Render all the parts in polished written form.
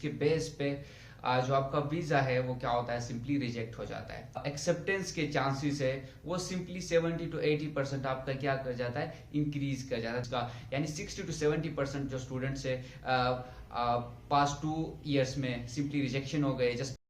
जिसके बेस पे जो आपका वीजा है वो क्या होता है, सिंपली रिजेक्ट हो जाता है। एक्सेप्टेंस के चांसेस है वो सिंपली 70 to 80% आपका क्या कर जाता है, इंक्रीज कर जाता है। यानी 60 to 70% जो स्टूडेंट्स है पास्ट 2 ईयर्स में सिंपली रिजेक्शन हो गए। Just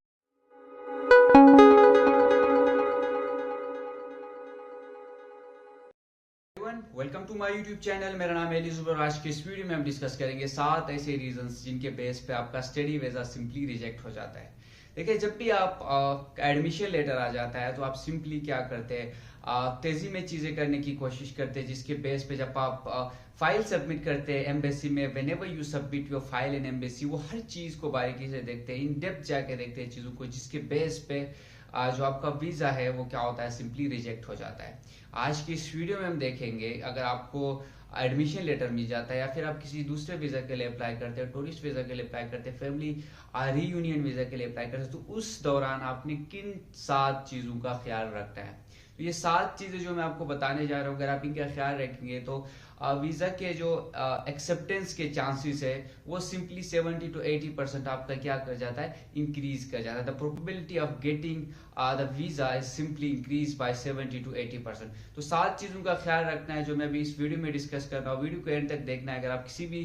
welcome to my YouTube channel, मेरा नाम है एलिजुबर। आज के इस वीडियो में हम डिस्कस करेंगे 7 ऐसे रीजंस जिनके बेस पे आपका स्टडी वीजा सिंपली रिजेक्ट हो जाता है। देखिए, जब भी आप एडमिशन लेटर आ जाता है तो आप सिंपली क्या करते हैं, तेजी में चीजें करने की कोशिश करते हैं, जिसके बेस पे जब आप फाइल सबमिट करते हैं एम्बेसी में, whenever you submit your file in embassy, वो हर चीज को बारीकी से देखते हैं, इन डेप्थ जाके देखते हैं चीजों को, जिसके बेस पे जो आपका वीजा है वो क्या होता है, सिंपली रिजेक्ट हो जाता है। आज की इस वीडियो में हम देखेंगे, अगर आपको एडमिशन लेटर मिल जाता है या फिर आप किसी दूसरे वीजा के लिए अप्लाई करते हैं, टूरिस्ट वीजा के लिए अप्लाई करते हैं, फैमिली रीयूनियन वीजा के लिए अप्लाई करते हैं, तो उस दौरान आपने किन 7 चीजों का ख्याल रखना है। तो ये 7 चीजें जो मैं आपको बताने जा रहा हूँ, अगर आप इनका ख्याल रखेंगे तो वीजा के जो एक्सेप्टेंस के चांसेस है वो सिंपली 70 to 80% आपका क्या कर जाता है, इंक्रीज कर जाता है। The probability of getting the visa is simply increase by 70 to 80%। तो 7 चीजों का ख्याल रखना है जो मैं अभी इस वीडियो में डिस्कस कर रहा हूँ। वीडियो को एंड तक देखना है। अगर आप किसी भी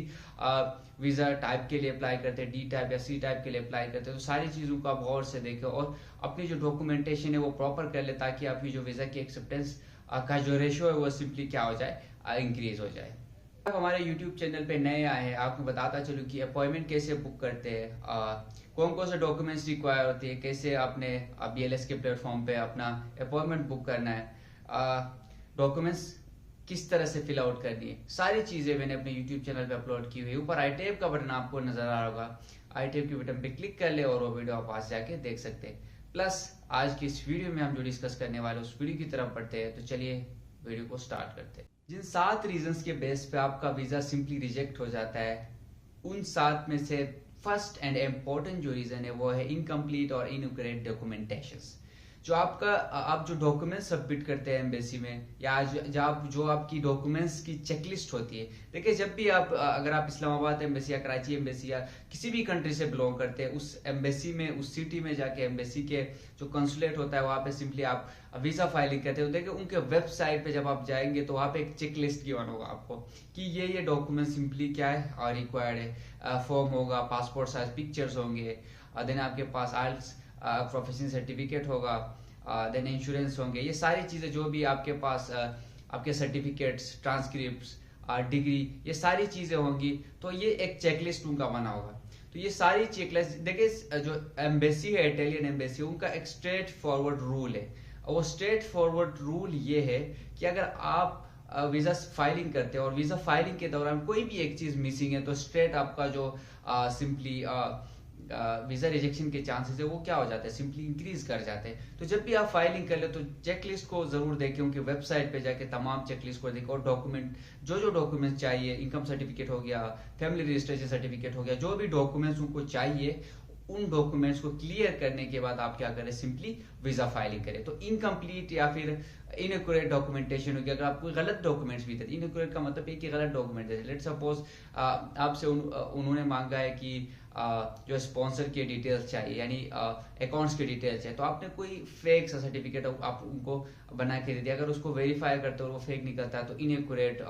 वीजा टाइप के लिए अप्लाई करते हैं, डी टाइप या सी टाइप के लिए अप्लाई करते हैं, तो सारी चीजों को आप गौर से देखें और अपनी जो डॉक्यूमेंटेशन है वो प्रॉपर कर ले, ताकि आपकी जो वीजा की एक्सेप्टेंस का जो रेशो है वो सिंपली क्या हो जाए, इंक्रीज हो जाए। आप हमारे YouTube चैनल पे नए आए हैं, आपको बताता चलूँ कि अपॉइंटमेंट कैसे बुक करते हैं, कौन कौन से डॉक्यूमेंट्स रिक्वायर होती है, कैसे आपने BLS के प्लेटफॉर्म पे अपना अपॉइंटमेंट बुक करना है, डॉक्यूमेंट्स किस तरह से फिल आउट करनी है, सारी चीजें मैंने अपने YouTube चैनल पे अपलोड की हुई है। ऊपर आई टैब का बटन आपको नजर आ रहा होगा, आई टैब के बटन पे क्लिक कर ले और वो वीडियो आप पास जाके देख सकते हैं। प्लस आज की इस वीडियो में हम जो डिस्कस करने वाले उस वीडियो की तरफ बढ़ते हैं। तो चलिए वीडियो को स्टार्ट करते हैं। जिन 7 रीजंस के बेस पे आपका वीजा सिंपली रिजेक्ट हो जाता है, उन 7 में से फर्स्ट एंड इम्पोर्टेंट जो रीजन है वो है इनकम्प्लीट और इनएक्यूरेट डॉक्यूमेंटेशन। जो आप जो डॉक्यूमेंट सबमिट करते हैं एम्बेसी में, या जो आपकी डॉक्यूमेंट्स की चेकलिस्ट होती है। देखिए, जब भी आप अगर आप इस्लामाबाद एम्बेसी या कराची एम्बेसी या किसी भी कंट्री से बिलोंग करते हैं, उस एम्बेसी में, उस सिटी में जाके एम्बेसी के जो कंसुलेट होता है वहाँ पे सिंपली आप वीजा फाइलिंग करते हो। देखिए, उनके वेबसाइट पे जब आप जाएंगे तो वहाँ पे एक चेक लिस्ट गिवन होगा आपको कि ये डॉक्यूमेंट सिंपली क्या है और रिक्वायर्ड है। फॉर्म होगा, पासपोर्ट साइज पिक्चर्स होंगे, देन आपके पास आइल्स प्रोफेशनल सर्टिफिकेट होगा, देन इंश्योरेंस होंगे। ये सारी चीजें जो भी आपके पास आपके सर्टिफिकेट्स, ट्रांसक्रिप्ट्स, डिग्री, ये सारी चीजें होंगी। तो ये एक चेकलिस्ट उनका बना होगा। तो ये सारी चेकलिस्ट, देखिए जो एम्बेसी है, इटालियन एम्बेसी, उनका एक स्ट्रेट फॉरवर्ड रूल है। और वो स्ट्रेट फॉरवर्ड रूल ये है कि अगर आप वीजा फाइलिंग करते हैं और वीजा फाइलिंग के दौरान कोई भी एक चीज मिसिंग है, तो स्ट्रेट आपका जो सिंपली वीजा रिजेक्शन के चांसेस है वो क्या हो जाते हैं, सिंपली इंक्रीज कर जाते हैं। तो जब भी आप फाइलिंग कर ले तो चेकलिस्ट को जरूर देखें, उनकी वेबसाइट पे जाके तमाम चेकलिस्ट को देखें और डॉक्यूमेंट जो डॉक्यूमेंट चाहिए, इनकम सर्टिफिकेट हो गया, फैमिली रजिस्ट्रेशन सर्टिफिकेट हो गया, जो भी डॉक्यूमेंट्स उनको चाहिए, उन डॉक्यूमेंट्स को क्लियर करने के बाद आप क्या करें, सिंपली वीजा फाइलिंग करें। तो इनकम्प्लीट या फिर इनएक्यूरेट डॉक्यूमेंटेशन होगी। अगर आपको गलत डॉक्यूमेंट्स भी देते, इनएक्यूरेट का मतलब है कि गलत डॉक्यूमेंट देते। लेट्स सपोज आपसे उन्होंने मांगा है कि जो स्पॉन्सर की डिटेल्स चाहिए, यानी अकाउंट्स की डिटेल्स चाहिए, तो आपने कोई फेक सा सर्टिफिकेट आप उनको बना के दे दिया। अगर उसको वेरीफाई करते हो और वो फेक निकलता है तो इनएक्यूरेट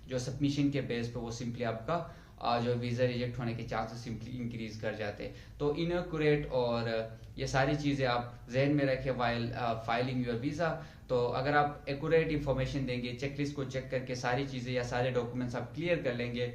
जो सबमिशन के बेस पे वो सिंपली आपका जो वीजा रिजेक्ट होने के चांसेस सिंपली इंक्रीज कर जाते हैं। तो इनएक्यूरेट और ये सारी चीजें आप जहन में रखें वाइल फाइलिंग योर वीजा। तो अगर आप एक्यूरेट इंफॉर्मेशन देंगे, चेकलिस्ट को चेक करके सारी चीजें या सारे डॉक्यूमेंट्स आप क्लियर कर लेंगे,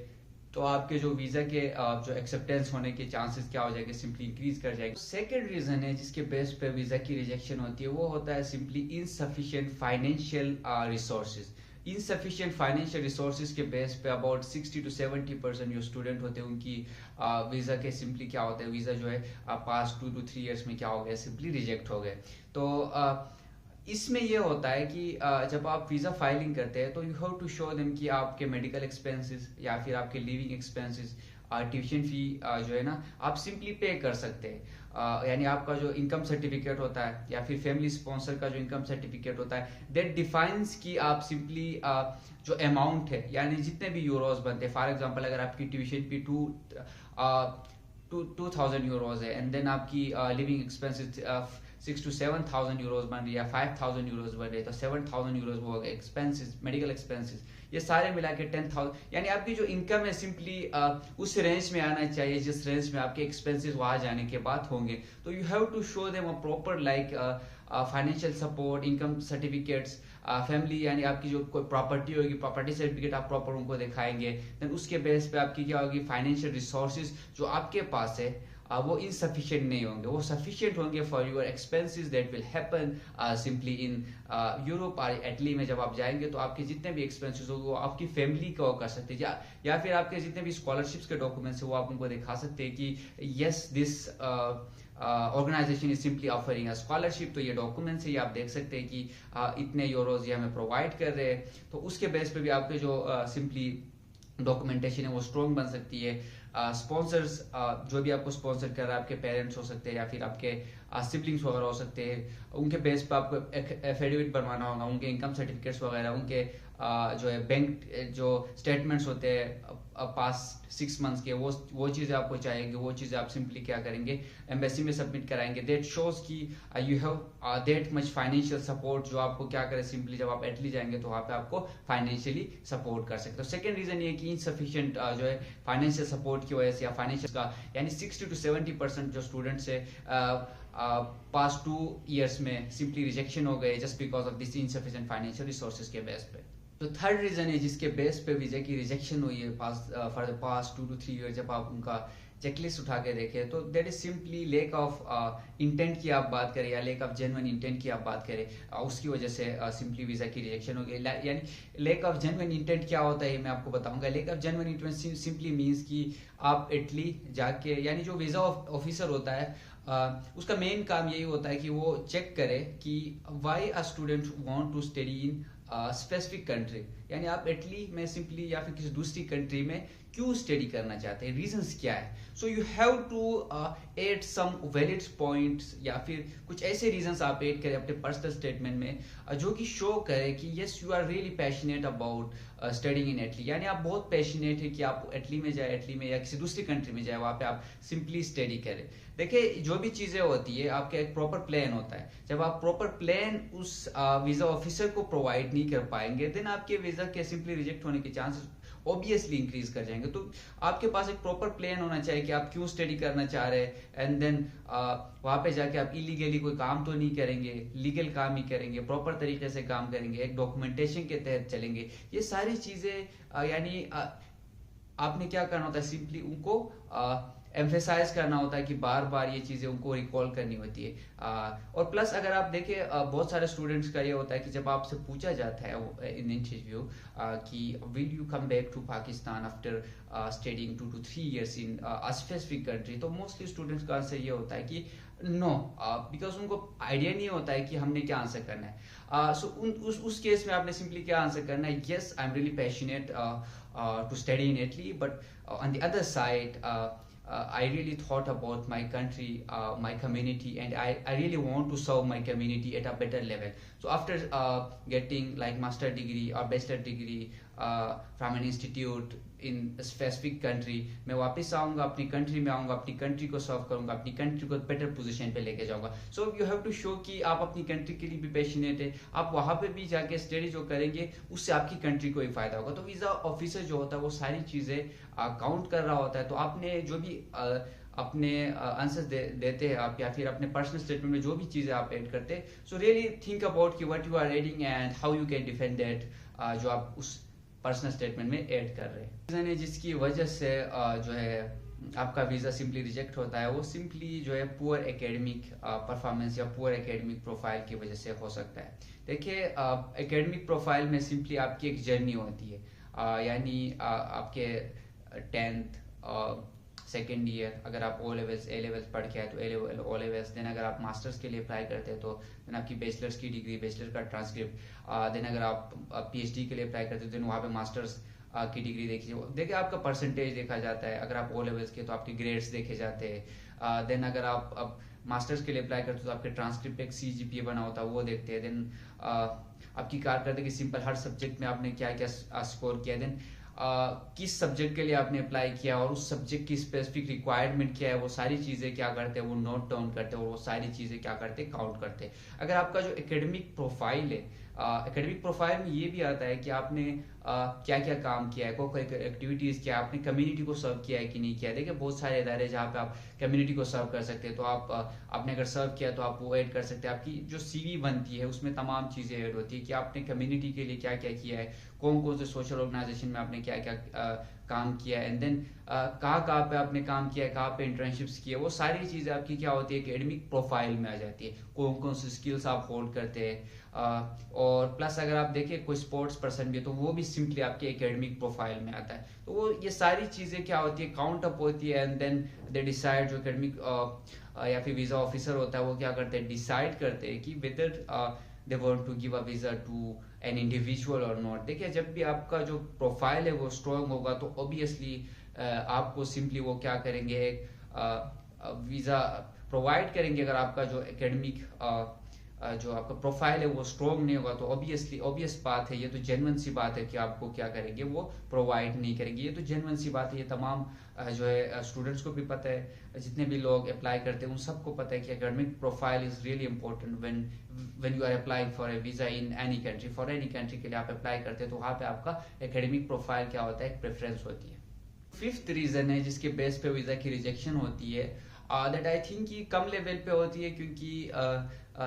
तो आपके जो वीजा के जो एक्सेप्टेंस होने के चांसेस क्या हो जाएंगे, सिंपली इंक्रीज कर जाएंगे। सेकंड रीजन है जिसके बेस पे वीजा की रिजेक्शन होती है, वो होता है simply insufficient financial resources. Insufficient financial resources के बेस पे अबाउट 60 to 70% जो स्टूडेंट होते हैं उनकी वीजा के सिंपली क्या होता है, वीजा जो है पास्ट 2 to 3 ईयर्स में क्या हो गया, सिंपली रिजेक्ट हो गए। तो इसमें यह होता है कि जब आप वीजा फाइलिंग करते हैं तो you have to show them कि आपके मेडिकल एक्सपेंसेस या फिर आपके लिविंग एक्सपेंसेस, ट्यूशन फी जो है ना, आप सिंपली पे कर सकते हैं। यानी आपका जो इनकम सर्टिफिकेट होता है या फिर फैमिली स्पॉन्सर का जो इनकम सर्टिफिकेट होता है, दैट डिफाइंस कि आप सिंपली जो अमाउंट है, यानी जितने भी यूरोज बनते हैं, फॉर एग्जांपल अगर आपकी ट्यूशन फी 2,000 यूरोज है, एंड देन आपकी लिविंग एक्सपेंसेस 6 to 7,000 यूरोज बन रही है, 5,000 यूरोज बन रही है, तो 7,000 यूरोज वो हो गए एक्सपेंसेस, मेडिकल एक्सपेंसेस, ये सारे मिला के 10,000, यानी आपकी जो इनकम है सिंपली उस रेंज में आना चाहिए जिस रेंज में आपके एक्सपेंसेस वहां जाने के बाद होंगे। तो you have to show them a proper like financial support, income certificates, family, यानी आपकी जो कोई प्रॉपर्टी होगी प्रॉपर्टी सर्टिफिकेट आप प्रॉपर उनको दिखाएंगे। देन उसके बेस पे आपकी क्या होगी, फाइनेंशियल रिसोर्सेज जो आपके पास है वो इनसफिशिएंट नहीं होंगे, वो सफिशिएंट होंगे for your expenses that will happen simply in Europe और इटली में। जब आप जाएंगे तो आपके जितने भी एक्सपेंसेस होंगे वो आपकी फैमिली को कर सकते हैं, या फिर आपके जितने भी स्कॉलरशिप्स के डॉक्यूमेंट्स है वो आप उनको दिखा सकते हैं कि yes this organisation is simply offering a scholarship. तो ये डॉक्यूमेंट्स है, ये आप देख सकते हैं कि इतने यूरोज ये हमें प्रोवाइड कर रहे हैं। तो उसके बेस पे भी आपके जो सिंपली डॉक्यूमेंटेशन है वो स्ट्रॉन्ग बन सकती है। स्पॉन्सर्स जो भी आपको स्पॉन्सर कर रहा है, आपके पेरेंट्स हो सकते हैं या फिर आपके सिबलिंग्स वगैरह हो सकते हैं, उनके बेस पर आपको एफिडेविट बनवाना होगा, उनके इनकम सर्टिफिकेट्स वगैरह, उनके जो है बैंक जो स्टेटमेंट्स होते हैं पास्ट 6 मंथ्स के, वो चीज़ें आपको चाहिएंगे। वो चीज़ें आप सिंपली क्या करेंगे, एम्बेसी में सबमिट कराएंगे। दैट शोज कि you have that much financial support, जो आपको क्या करे सिंपली जब आप इटली जाएंगे तो वहाँ पे आपको फाइनेंशियली सपोर्ट कर सकते हो। सेकेंड रीजन ये कि इनसफिशिएंट जो है फाइनेंशियल सपोर्ट की वजह से या फाइनेंशियल का, यानी 60 to 70% जो स्टूडेंट्स है पास्ट 2 years में सिंपली रिजेक्शन हो गए just because of this insufficient financial resources के बेस पे। तो थर्ड रीजन है जिसके बेस पे वीजा की रिजेक्शन हुई है for the past 2 to 3 years, जब आप उनका चेकलिस्ट उठा के देखें तो that is simply lake of intent की आप बात करें या लेक ऑफ जेन्युइन इंटेंट की आप बात करें, उसकी वजह से सिंपली वीजा की रिजेक्शन हो गई। यानी लेक ऑफ जेन्युइन इंटेंट क्या होता है मैं आपको बताऊंगा। Lake of genuine intent simply means कि आप इटली जाके, यानी जो वीजा ऑफिसर होता है उसका मेन काम यही होता है कि वो चेक करे कि why a student want to study in specific country, यानी आप इटली में सिंपली या फिर किसी दूसरी कंट्री में क्यों स्टडी करना चाहते हैं, रीजंस क्या है। So you have to add some valid points या फिर कुछ ऐसे रीजंस आप एड करें अपने पर्सनल स्टेटमेंट में जो कि शो करे कि yes you are really passionate about studying in Italy, यानी आप बहुत पैशनेट है कि आप इटली में जाए, इटली में या किसी दूसरी कंट्री में जाए, वहाँ पे आप सिंपली स्टडी करें। देखिए जो भी चीजें होती है आपका एक प्रॉपर प्लान होता है, जब आप प्रॉपर प्लान उस वीजा ऑफिसर को प्रोवाइड नहीं कर पाएंगे देन आपके वीजा के सिंपली रिजेक्ट होने के चांसेस ऑब्वियसली इंक्रीज कर जाएंगे। तो आपके पास एक प्रॉपर प्लान होना चाहिए कि आप क्यों स्टडी करना चाह रहे हैं, एंड देन वहां पे जाके आप इलीगली कोई काम तो नहीं करेंगे, लीगल काम ही करेंगे, प्रॉपर तरीके से काम करेंगे, एक डॉक्यूमेंटेशन के तहत चलेंगे। ये सारी चीजें यानी आपने क्या करना होता है, सिंपली उनको एम्फेसाइज करना होता है कि बार बार ये चीजें उनको रिकॉल करनी होती है। और प्लस अगर आप देखें बहुत सारे स्टूडेंट्स का ये होता है कि जब आपसे पूछा जाता है इन इंटरव्यू कि will you come back to Pakistan after studying 2 to 3 years in a specific country, तो मोस्टली स्टूडेंट्स का आंसर ये होता है कि नो, बिकॉज उनको आइडिया नहीं होता है कि हमने क्या आंसर करना है। सो उस केस में आपने सिंपली क्या आंसर करना है, yes I am really passionate to study in Italy, but on the other side I really thought about my country, my community, and I really want to serve my community at a better level. So after getting like master degree or bachelor degree from an institute in a specific country, मैं वापस आऊँगा अपनी country में, आऊँगा अपनी country को सर्व करूँगा, अपनी कंट्री को बेटर पोजीशन पे लेके जाऊँगा। So you have to show कि आप अपनी कंट्री के लिए भी पैशनेट है, आप वहाँ पे भी जाके स्टडी जो करेंगे उससे आपकी कंट्री को ही फायदा होगा। तो वीजा ऑफिसर जो होता है वो सारी चीजें काउंट कर रहा होता है। तो आपने जो भी अपने आंसर्स देते हैं आप या फिर अपने पर्सनल स्टेटमेंट में जो भी चीजें आप ऐड करते हैं, सो रियली थिंक अबाउट कि what you are reading and how you can defend that जो आप उस पर्सनल स्टेटमेंट में ऐड कर रहे हैं। रीजन है जिसकी वजह से जो है आपका वीजा सिंपली रिजेक्ट होता है, वो सिंपली जो है पुअर एकेडमिक परफॉर्मेंस या पुअर एकेडमिक प्रोफाइल की वजह से हो सकता है। देखिए एकेडमिक प्रोफाइल में सिंपली आपकी एक जर्नी होती है, यानी आपके 10th सेकेंड ईयर अगर आप ओ लेवल्स ए लेवल्स पढ़ के आए तो ए लेवल ओ लेवल्स, देन अगर आप मास्टर्स के लिए अप्लाई करते हैं तो देन आपकी बैचलर्स की डिग्री, बैचलर का ट्रांसक्रिप्ट, देन अगर आप पीएचडी के लिए अप्लाई करते हो देन वहाँ पे मास्टर्स की डिग्री देखिए आपका परसेंटेज देखा जाता है। अगर आप ओ लेवल्स के तो आपके ग्रेड्स देखे जाते हैं। देन अगर आप अब मास्टर्स के लिए अप्लाई करते हो तो आपके ट्रांसक्रिप्ट एक CGPA बना होता है वो देखते हैं। देन आपकी कारकर्दगी सिंपल हर सब्जेक्ट में आपने क्या क्या स्कोर किया। देन किस सब्जेक्ट के लिए आपने अप्लाई किया और उस सब्जेक्ट की स्पेसिफिक रिक्वायरमेंट क्या है, वो सारी चीज़ें क्या करते हैं, वो नोट डाउन करते हैं और वो सारी चीज़ें क्या करते हैं, काउंट करते हैं। अगर आपका जो एकेडमिक प्रोफाइल है, एकेडमिक प्रोफाइल में ये भी आता है कि आपने क्या क्या काम किया है, कोई एक्टिविटीज़ क्या, आपने कम्युनिटी को सर्व किया है कि नहीं किया है। देखिए बहुत सारे इदारे जहाँ पे आप कम्युनिटी को सर्व कर सकते हैं, तो आप आपने अगर सर्व किया तो आप वो ऐड कर सकते हैं। आपकी जो सीवी बनती है उसमें तमाम चीज़ें ऐड होती है कि आपने कम्युनिटी के लिए क्या क्या किया है, कौन कौन से सोशल ऑर्गेनाइजेशन में आपने क्या क्या काम किया है, एंड देन कहाँ कहाँ पे आपने काम किया है, कहाँ पे इंटर्नशिप्स किए, वो सारी चीज़ें आपकी क्या होती है एकेडमिक प्रोफाइल में आ जाती है। कौन कौन सी स्किल्स आप होल्ड करते हैं, और प्लस अगर आप देखें कोई स्पोर्ट्स पर्सन भी है तो वो भी सिंपली आपके एकेडमिक प्रोफाइल में आता है। तो वो ये सारी चीज़ें क्या होती है, काउंट अप होती है, एंड देन दे डिसाइड, जो एकेडमिक या फिर वीज़ा ऑफिसर होता है वो क्या करते हैं, डिसाइड करते हैं कि whether they want to give a visa to an individual और नॉट। देखिए जब भी आपका जो प्रोफाइल है वो स्ट्रॉन्ग होगा तो ऑब्वियसली आपको सिंपली वो क्या करेंगे, वीज़ा प्रोवाइड करेंगे। अगर आपका जो एकेडमिक जो आपका प्रोफाइल है वो स्ट्रॉन्ग नहीं होगा तो ऑब्वियसली ऑब्वियस बात है, ये तो जेन्युइन सी बात है कि आपको क्या करेंगे, वो प्रोवाइड नहीं करेंगे। ये तो जेन्युइन सी बात है, ये तमाम जो है स्टूडेंट्स को भी पता है, जितने भी लोग अप्लाई करते हैं उन सबको पता है कि academic profile is really important when you are applying for a visa in any country. For any country के लिए आप अप्लाई करते हैं तो वहाँ पे आपका एकेडमिक प्रोफाइल क्या होता है, एक प्रेफरेंस होती है। फिफ्थ रीजन है जिसके बेस पे वीजा की रिजेक्शन होती है, दैट आई थिंक कि कम लेवल पे होती है, क्योंकि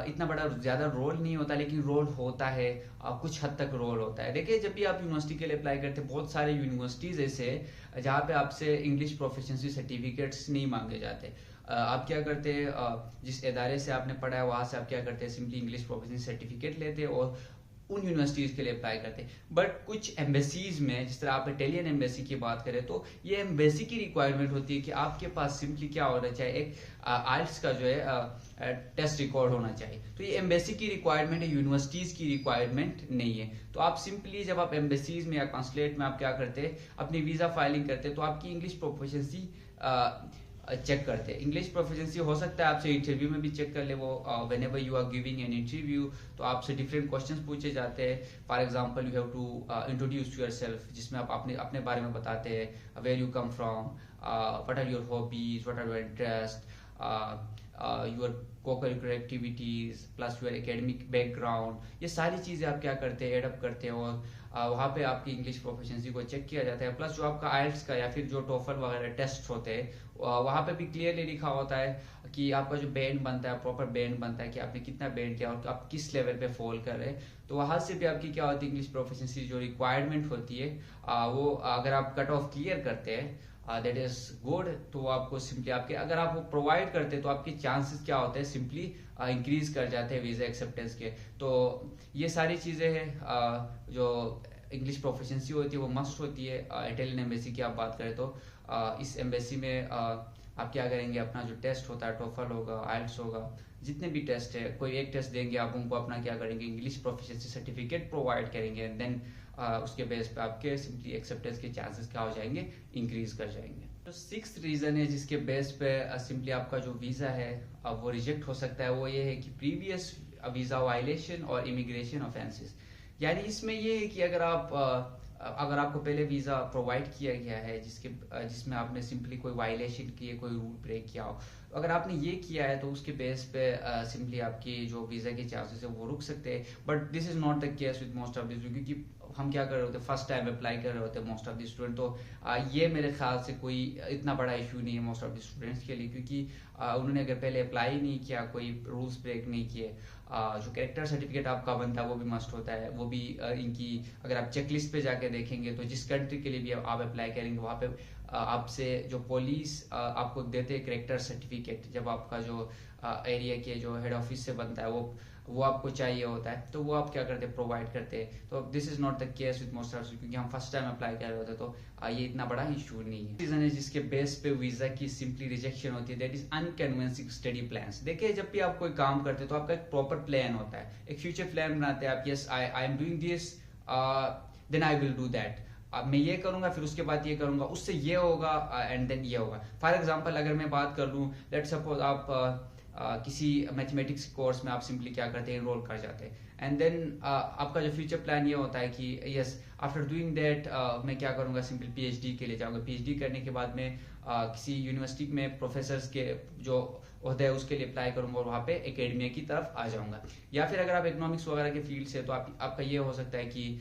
इतना बड़ा ज़्यादा रोल नहीं होता, लेकिन रोल होता है, कुछ हद तक रोल होता है। देखिए जब भी आप यूनिवर्सिटी के लिए अप्लाई करते हैं, बहुत सारे यूनिवर्सिटीज़ ऐसे जहाँ पे आपसे इंग्लिश प्रोफिशिएंसी सर्टिफिकेट्स नहीं मांगे जाते। आप क्या करते हैं, जिस इदारे से आपने पढ़ा है वहाँ से आप क्या करते हैं, सिंपली इंग्लिश प्रोफिशिएंसी सर्टिफिकेट लेते हैं और उन यूनिवर्सिटीज़ के लिए अप्लाई करते हैं। बट कुछ एम्बेसीज में, जिस तरह आप इटालियन एम्बेसी की बात करें तो ये एम्बेसी की रिक्वायरमेंट होती है कि आपके पास सिंपली क्या होना चाहिए, एक आइल्स का जो है टेस्ट रिकॉर्ड होना चाहिए। तो ये एम्बेसी की रिक्वायरमेंट है, यूनिवर्सिटीज़ की रिक्वायरमेंट नहीं है। तो आप सिंपली जब आप एम्बेसीज में या कॉन्सुलेट में आप क्या करते हैं, अपनी वीज़ा फाइलिंग करते हैं तो आपकी इंग्लिश प्रोफिशिएंसी चेक करते हैं। इंग्लिश प्रोफिशिएंसी हो सकता है आपसे इंटरव्यू में भी चेक कर ले वो, whenever you are giving an interview तो आपसे डिफरेंट क्वेश्चंस पूछे जाते हैं। For example you have to introduce yourself, जिसमें आप अपने बारे में बताते हैं, where you come from, what are your hobbies, what are your interest, your co-curricular activities plus your academic background, ये सारी चीज़ें आप क्या करते हैं, एडअप करते हैं और वहाँ पे आपकी इंग्लिश प्रोफिशिएंसी को चेक किया जाता है। प्लस जो आपका आइल्स का या फिर जो टोफल वगैरह टेस्ट होते हैं वहाँ पे भी क्लियरली लिखा होता है कि आपका जो बैंड बनता है, प्रॉपर बैंड बनता है कि आपने कितना बैंड किया और आप किस लेवल पे फॉल कर रहे हैं। तो वहाँ से भी आपकी क्या होती है, इंग्लिश प्रोफिशिएंसी जो रिक्वायरमेंट होती है वो अगर आप कट ऑफ क्लियर करते हैं दैट इज गुड, तो आपको सिंपली आपके अगर आप वो प्रोवाइड करते हैं तो आपके चांसेस क्या होते हैं, सिंपली इंक्रीज कर जाते हैं वीजा एक्सेप्टेंस के। तो ये सारी चीज़ें हैं जो इंग्लिश प्रोफिशिएंसी होती है वो मस्ट होती है। इटालियन एम्बेसी की आप बात करें तो इस एम्बेसी में आप क्या करेंगे, अपना जो टेस्ट होता है, टोफल होगा, आइल्स होगा, जितने भी टेस्ट है, कोई एक टेस्ट देंगे, आप उनको अपना क्या करेंगे, इंग्लिश प्रोफिशिएंसी सर्टिफिकेट प्रोवाइड करेंगे, एंड देन उसके बेस पे आपके सिंपली एक्सेप्टेंस के चांसेस क्या हो जाएंगे, इंक्रीज कर जाएंगे। तो सिक्स्थ रीजन है जिसके बेस पे सिंपली आपका जो वीजा है वो रिजेक्ट हो सकता है, वो ये है कि प्रीवियस वीजा वायलेशन और इमिग्रेशन ऑफेंसेस। यानी इसमें ये है कि अगर आपको पहले वीजा प्रोवाइड किया गया है जिसमें आपने सिंपली कोई वायलेशन किए, कोई रूल ब्रेक किया हो, अगर आपने ये किया है तो उसके बेस पे सिंपली आपकी जो वीजा के चार्जेस है वो रुक सकते हैं। But this is not the case with most of this, क्योंकि हम क्या कर रहे होते हैं, फर्स्ट टाइम अप्लाई कर रहे होते हैं मोस्ट ऑफ द स्टूडेंट, तो ये मेरे ख्याल से कोई इतना बड़ा इशू नहीं है मोस्ट ऑफ द स्टूडेंट्स के लिए, क्योंकि उन्होंने अगर पहले अप्लाई नहीं किया, कोई रूल्स ब्रेक नहीं किए, जो कैरेक्टर सर्टिफिकेट आपका बनता है वो भी मस्ट होता है, वो भी इनकी अगर आप चेकलिस्ट पे जाके देखेंगे तो जिस कंट्री के लिए भी आप अप्लाई करेंगे वहाँ पे आपसे जो पुलिस आपको देते हैं कैरेक्टर सर्टिफिकेट, जब आपका जो एरिया के जो हेड ऑफिस से बनता है वो आपको चाहिए होता है, तो वो आप क्या करते हैं, प्रोवाइड करते हैं। तो this is not the case with most of, क्योंकि हम फर्स्ट टाइम अप्लाई कर रहे होते तो ये इतना बड़ा इशू नहीं है। रीजन है जिसके बेस पे वीजा की सिंपली रिजेक्शन होती है, that is unconvincing study plans. देखिए जब भी आप कोई काम करते हैं तो आपका एक प्रॉपर प्लान होता है, एक फ्यूचर प्लान बनाते हैं आप, yes I am doing this then I will do that, मैं ये करूंगा फिर उसके बाद ये करूंगा, उससे ये होगा एंड देन ये होगा। फॉर एग्जाम्पल अगर मैं बात कर लूँ, लेट सपोज आप किसी मैथमेटिक्स कोर्स में आप सिंपली क्या करते हैं, एनरोल कर जाते हैं। एंड देन आपका जो फ्यूचर प्लान ये होता है कि यस आफ्टर डूइंग दैट मैं क्या करूँगा, सिंपल पीएचडी के लिए जाऊँगा। पीएचडी करने के बाद में किसी यूनिवर्सिटी में प्रोफेसर्स के जो ओहदा है उसके लिए अप्लाई करूँगा और वहाँ पे एकेडमिया की तरफ आ जाऊँगा। या फिर अगर आप इकोनॉमिक्स वगैरह के फील्ड से तो आपका ये हो सकता है कि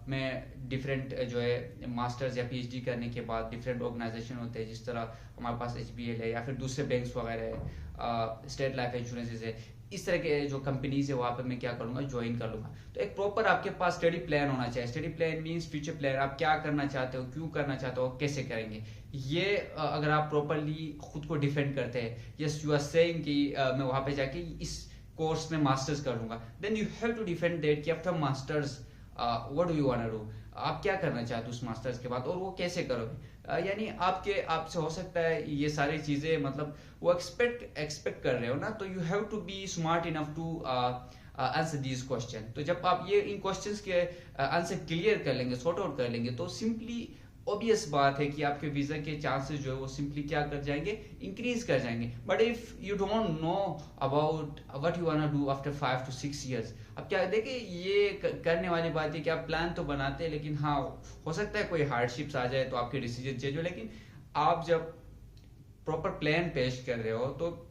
मैं डिफरेंट जो है मास्टर्स या पीएचडी करने के बाद डिफरेंट ऑर्गेनाइजेशन होते हैं, जिस तरह हमारे पास एचबीएल है या फिर दूसरे बैंक्स वगैरह है, स्टेट लाइफ इंश्योरेंसेज है, इस तरह के जो कंपनीज है वहाँ पे मैं क्या करूँगा, ज्वाइन कर लूँगा। तो एक प्रॉपर आपके पास स्टडी प्लान होना चाहिए। Study plan means future plan, आप क्या करना चाहते हो, क्यों करना चाहते हो, कैसे करेंगे। ये अगर आप प्रॉपरली खुद को डिफेंड करते हैं, यस यू आर सेइंग कि मैं वहाँ पे जाके इस कोर्स में मास्टर्स कर लूँगा, then you have to defend that कि after masters what do you want to do, आप क्या करना चाहते हो उस मास्टर्स के बाद और वो कैसे करोगे। यानी आपसे हो सकता है ये सारी चीजें मतलब वो एक्सपेक्ट कर रहे हो ना, तो you have to be smart enough to answer these question. तो जब आप ये इन क्वेश्चंस के आंसर क्लियर कर लेंगे, सॉर्ट आउट कर लेंगे, तो सिंपली ऑब्वियस बात है कि आपके वीजा के चांसेस जो है वो सिंपली क्या कर जाएंगे, इंक्रीज कर जाएंगे। But if you don't know about what you want to do after 5 to 6 years, अब क्या देखिए ये करने वाली बात है कि आप प्लान तो बनाते हैं, लेकिन हाँ हो सकता है कोई हार्डशिप्स आ जाए तो आपके डिसीजन चेंज हो। लेकिन आप जब प्रॉपर प्लान पेश कर रहे हो तो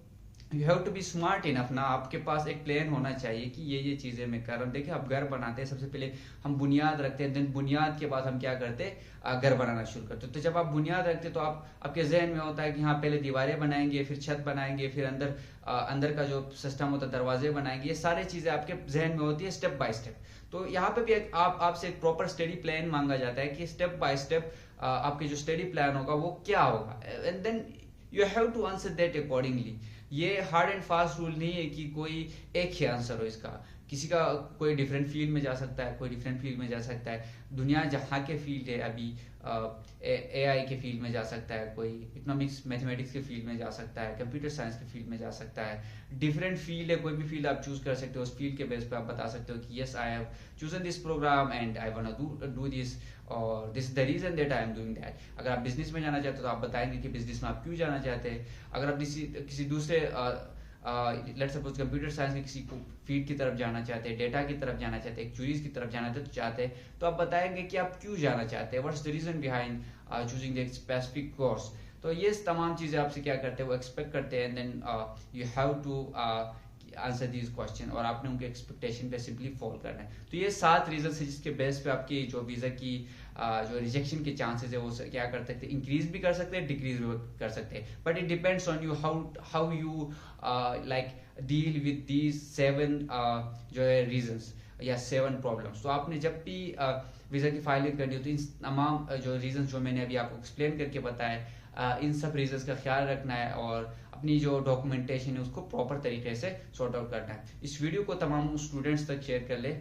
you have to be smart enough ना, आपके पास एक प्लान होना चाहिए कि ये चीजें मैं कर रहा हूँ। देखिए आप घर बनाते हैं, सबसे पहले हम बुनियाद रखते हैं, देन बुनियाद के बाद हम क्या करते हैं, घर बनाना शुरू करते हैं। तो जब आप बुनियाद रखते हैं तो आपके जहन में होता है कि हाँ पहले दीवारें बनाएंगे, फिर छत बनाएंगे, फिर अंदर का जो सिस्टम होता है दरवाजे बनाएंगे, ये सारी चीजें आपके जहन में होती है स्टेप बाय स्टेप। तो यहाँ पे भी आपसे एक प्रॉपर स्टडी प्लान मांगा जाता है कि स्टेप बाय स्टेप आपके जो स्टडी प्लान होगा वो क्या होगा, and then you have to answer that accordingly. ये हार्ड एंड फास्ट रूल नहीं है कि कोई एक ही आंसर हो इसका, किसी का कोई डिफरेंट फील्ड में जा सकता है, कोई डिफरेंट फील्ड में जा सकता है। दुनिया जहाँ के फील्ड है, अभी एआई के फील्ड में जा सकता है, कोई इकोनॉमिक्स मैथमेटिक्स के फील्ड में जा सकता है, कंप्यूटर साइंस के फील्ड में जा सकता है। डिफरेंट फील्ड है, कोई भी फील्ड आप चूज कर सकते हो। उस फील्ड के बेस पे आप बता सकते हो कि yes I have chosen this program and I want to do this और this the reason that I am doing that. अगर आप बिजनेस में जाना चाहते हो तो आप बताएंगे कि बिजनेस में आप क्यों जाना चाहते हैं। अगर आप किसी दूसरे लेट्स सपोज कंप्यूटर साइंस के किसी फील्ड की तरफ जाना चाहते हैं, डेटा की तरफ जाना चाहते हैं, एक्चुअलीज की तरफ जाना चाहते हैं, तो आप बताएंगे कि आप क्यों जाना चाहते हैं, what's the reason behind choosing the specific course. तो ये तमाम चीजें आपसे क्या करते हैं, वो एक्सपेक्ट करते हैं, then you have to answer these question और आपने उनके एक्सपेक्टेशन पे सिंपली फॉलो करना है। तो ये 7 रीजन है जिसके बेस पे आपकी जो वीजा की जो रिजेक्शन के चांसेस है वो क्या कर सकते हैं, इंक्रीज भी कर सकते हैं, डिक्रीज भी कर सकते हैं। But it depends on you how you like deal with these 7 जो है रीजंस या 7 प्रॉब्लम्स। तो आपने जब भी वीजा की फाइलिंग करनी हो तो इन तमाम जो रीजंस जो मैंने अभी आपको एक्सप्लेन करके बताया, इन सब रीजंस का ख्याल रखना है और अपनी जो डॉक्यूमेंटेशन है उसको प्रॉपर तरीके से सॉर्ट आउट करना है। इस वीडियो को तमाम स्टूडेंट्स तक शेयर कर ले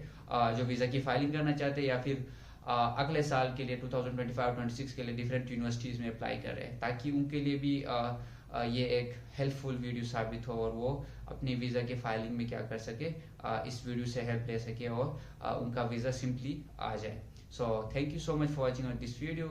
जो वीजा की फाइलिंग करना चाहते हैं या फिर अगले साल के लिए 2025-26 के लिए डिफरेंट यूनिवर्सिटीज में अप्लाई कर रहे हैं, ताकि उनके लिए भी ये एक हेल्पफुल वीडियो साबित हो और वो अपनी वीजा के फाइलिंग में क्या कर सके, इस वीडियो से हेल्प ले सके और उनका वीजा सिंपली आ जाए। So thank you so much for watching this video.